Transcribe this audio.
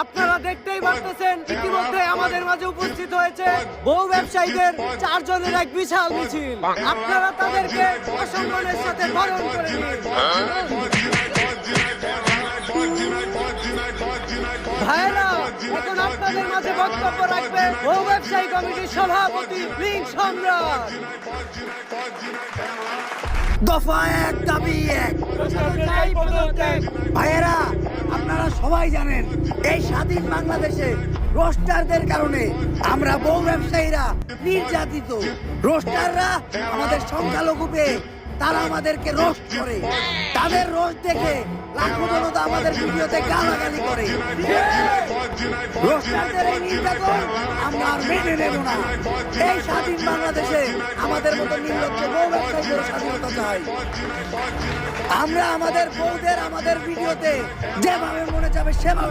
আপনারা দেখতেই পারতেছেন ইতিমধ্যে আমাদের মাঝে উপস্থিত হয়েছে বহু ব্যবসায়ীদের 4 জনের এক বিশাল মিছিল। আপনারা তাদেরকে অসম্মানের সাথে বরণ করে নিন। ভাইরা, এখন আপনাদের মাঝে বক্তব্য রাখবে বহু ব্যবসায়ী কমিটির সভাপতি লিঙ্ক সম্রাট। দফা এক, দাবি এক। ভাইয়েরা, আপনারা সবাই জানেন এই স্বাধীন বাংলাদেশে রোস্টারদের কারণে আমরা বহু ব্যবসায়ীরা নির্যাতিত। রোস্টাররা আমাদের সংখ্যালঘু পেয়ে তারা আমাদেরকে রোস্ট করে। তাদের রোস্ট দেখে লাখো জনতা আমাদের ভিডিওতে গালাগালি করে। রোস্টারদের এই নির্যাতন আমরা আর মেনে নেব না। এই স্বাধীন বাংলাদেশে আমাদের মতো নির্লজ্জ বহু ব্যবসায়ীদের স্বাধীনতা চাই। আমরা আমাদের বউদের আমাদের ভিডিওতে যেভাবে মনে যাবে সেভাবে